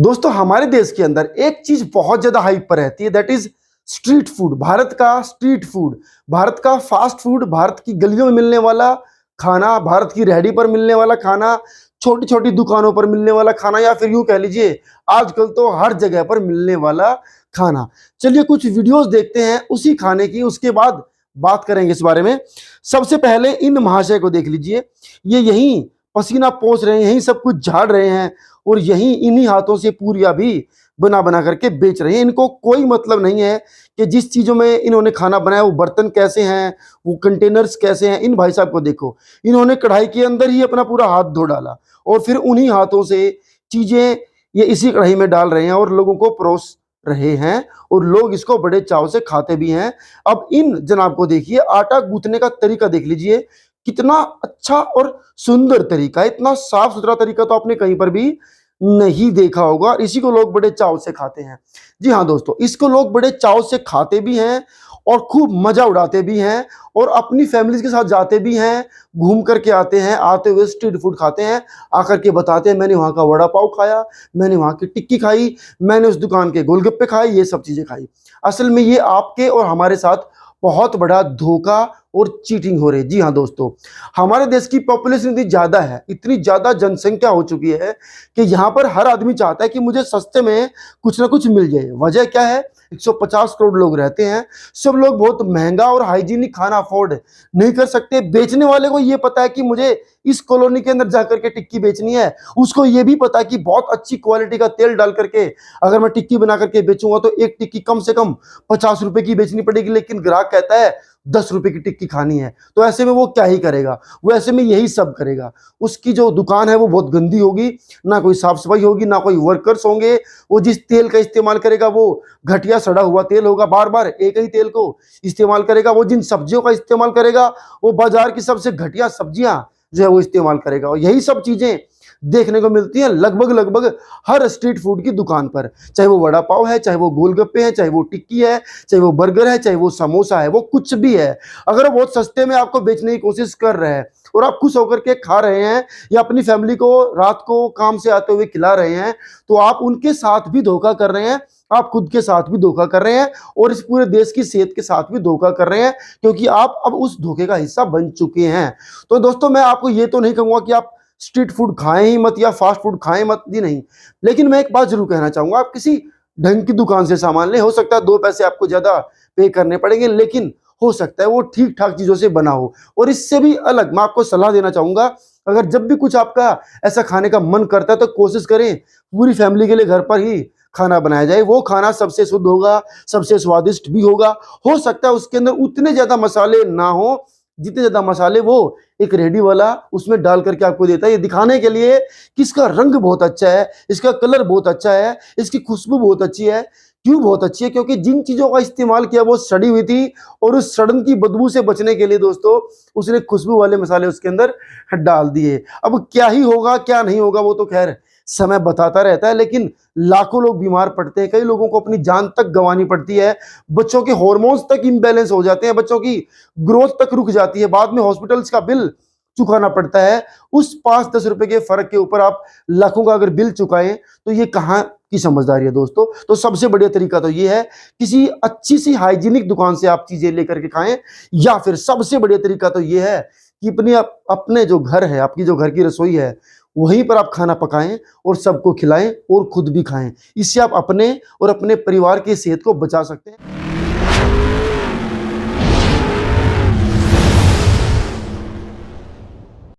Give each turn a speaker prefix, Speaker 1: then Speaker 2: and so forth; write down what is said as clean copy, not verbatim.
Speaker 1: दोस्तों हमारे देश के अंदर एक चीज बहुत ज्यादा हाइप पर रहती है, that is street food. Bharat का स्ट्रीट फूड, भारत का फास्ट फूड, भारत की गलियों में मिलने वाला खाना, भारत की रेहड़ी पर मिलने वाला खाना, छोटी छोटी दुकानों पर मिलने वाला खाना, या फिर यूं कह लीजिए आजकल तो हर जगह पर मिलने वाला खाना। चलिए कुछ वीडियोस देखते हैं उसी खाने की, उसके बाद बात करेंगे इस बारे में। सबसे पहले इन महाशय को देख लीजिए, ये यहीं पसीना पोंछ रहे हैं, यहीं सब कुछ झाड़ रहे हैं और यहीं इन्हीं हाथों से पूरियां भी बना बना करके बेच रहे हैं। इनको कोई मतलब नहीं है कि जिस चीजों में इन्होंने खाना बनाया वो बर्तन कैसे हैं, वो कंटेनर्स कैसे हैं। इन भाई साहब को देखो, इन्होंने कढ़ाई के अंदर ही अपना पूरा हाथ धो डाला और फिर उन्हीं हाथों से चीजें ये इसी कढ़ाई में डाल रहे हैं और लोगों को परोस रहे हैं और लोग इसको बड़े चाव से खाते भी हैं। अब इन जनाब को देखिए, आटा गूंथने का तरीका देख लीजिए, कितना अच्छा और सुंदर तरीका है। इतना साफ सुथरा तरीका तो आपने कहीं पर भी नहीं देखा होगा। इसी को लोग बड़े चाव से खाते हैं। जी हाँ दोस्तों, इसको लोग बड़े चाव से खाते भी हैं और खूब मजा उड़ाते भी हैं और अपनी फैमिली के साथ जाते भी हैं, घूम करके आते हैं, आते हुए स्ट्रीट फूड खाते हैं, आकर के बताते हैं मैंने वहाँ का वड़ा पाव खाया, मैंने वहाँ की टिक्की खाई, मैंने उस दुकान के गोलगप्पे खाए, ये सब चीजें खाई। असल में ये आपके और हमारे साथ बहुत बड़ा धोखा और चीटिंग हो रही है। जी हाँ दोस्तों, हमारे देश की पॉपुलेशन इतनी ज्यादा है, इतनी ज्यादा जनसंख्या हो चुकी है कि यहाँ पर हर आदमी चाहता है कि मुझे सस्ते में कुछ ना कुछ मिल जाए। वजह क्या है? 150 करोड़ लोग रहते हैं, सब लोग बहुत महंगा और हाइजीनिक खाना अफोर्ड नहीं कर सकते। बेचने वाले को ये पता है कि मुझे इस कॉलोनी के अंदर जाकर के टिक्की बेचनी है, उसको ये भी पता है कि बहुत अच्छी क्वालिटी का तेल डाल करके अगर मैं टिक्की बना करके बेचूंगा तो एक टिक्की कम से कम 50 रुपए की बेचनी पड़ेगी, लेकिन ग्राहक कहता है 10 रुपए की टिक्की खानी है। तो ऐसे में वो क्या ही करेगा? वो ऐसे में यही सब करेगा। उसकी जो दुकान है वो बहुत गंदी होगी, ना कोई साफ सफाई होगी, ना कोई वर्कर्स होंगे। वो जिस तेल का इस्तेमाल करेगा वो घटिया सड़ा हुआ तेल होगा, बार बार एक ही तेल को इस्तेमाल करेगा। वो जिन सब्जियों का इस्तेमाल करेगा वो बाजार की सबसे घटिया सब्जियां जो है वो इस्तेमाल करेगा। और यही सब चीजें देखने को मिलती है लगभग लगभग हर स्ट्रीट फूड की दुकान पर, चाहे वो वड़ा पाव है, चाहे वो गोलगप्पे हैं, चाहे वो टिक्की है, चाहे वो बर्गर है, चाहे वो समोसा है, वो कुछ भी है। अगर वो बहुत सस्ते में आपको बेचने की कोशिश कर रहे हैं और आप खुश होकर के खा रहे हैं या अपनी फैमिली को रात को काम से आते हुए खिला रहे हैं, तो आप उनके साथ भी धोखा कर रहे हैं, आप खुद के साथ भी धोखा कर रहे हैं और इस पूरे देश की सेहत के साथ भी धोखा कर रहे हैं, क्योंकि आप अब उस धोखे का हिस्सा बन चुके हैं। तो दोस्तों मैं आपको ये तो नहीं कहूंगा कि आप स्ट्रीट फूड खाएं ही मत या फास्ट फूड खाएं मत, जी नहीं, लेकिन मैं एक बात जरूर कहना चाहूंगा, आप किसी ढंग की दुकान से सामान लें। हो सकता है 2 पैसे आपको ज्यादा पे करने पड़ेंगे, लेकिन हो सकता है वो ठीक ठाक चीजों से बना हो। और इससे भी अलग मैं आपको सलाह देना चाहूंगा, अगर जब भी कुछ आपका ऐसा खाने का मन करता है तो कोशिश करें पूरी फैमिली के लिए घर पर ही खाना बनाया जाए। वो खाना सबसे शुद्ध होगा, सबसे स्वादिष्ट भी होगा। हो सकता है उसके अंदर उतने ज्यादा मसाले ना हो जितने ज्यादा मसाले वो एक रेडी वाला उसमें डाल करके आपको देता है, ये दिखाने के लिए कि इसका रंग बहुत अच्छा है, इसका कलर बहुत अच्छा है, इसकी खुशबू बहुत अच्छी है। क्यों बहुत अच्छी है? क्योंकि जिन चीजों का इस्तेमाल किया वो सड़ी हुई थी और उस सड़न की बदबू से बचने के लिए दोस्तों उसने खुशबू वाले मसाले उसके अंदर डाल दिए। अब क्या ही होगा क्या नहीं होगा वो तो खैर समय बताता रहता है, लेकिन लाखों लोग बीमार पड़ते हैं, कई लोगों को अपनी जान तक गंवानी पड़ती है, बच्चों के हॉर्मोन्स तक इम्बैलेंस हो जाते हैं, बच्चों की ग्रोथ तक रुक जाती है, बाद में हॉस्पिटल्स का बिल चुकाना पड़ता है। उस 5-10 रुपए के फर्क के ऊपर आप लाखों का अगर बिल चुकाएं तो ये कहाँ की समझदारी है दोस्तों? तो सबसे बढ़िया तरीका तो ये है किसी अच्छी सी हाइजीनिक दुकान से आप चीजें लेकर के खाएं, या फिर सबसे बढ़िया तरीका तो ये है कि अपने जो घर है, आपकी जो घर की रसोई है, वहीं पर आप खाना पकाएं और सबको खिलाएं और खुद भी खाएं। इससे आप अपने और अपने परिवार की सेहत को बचा सकते हैं।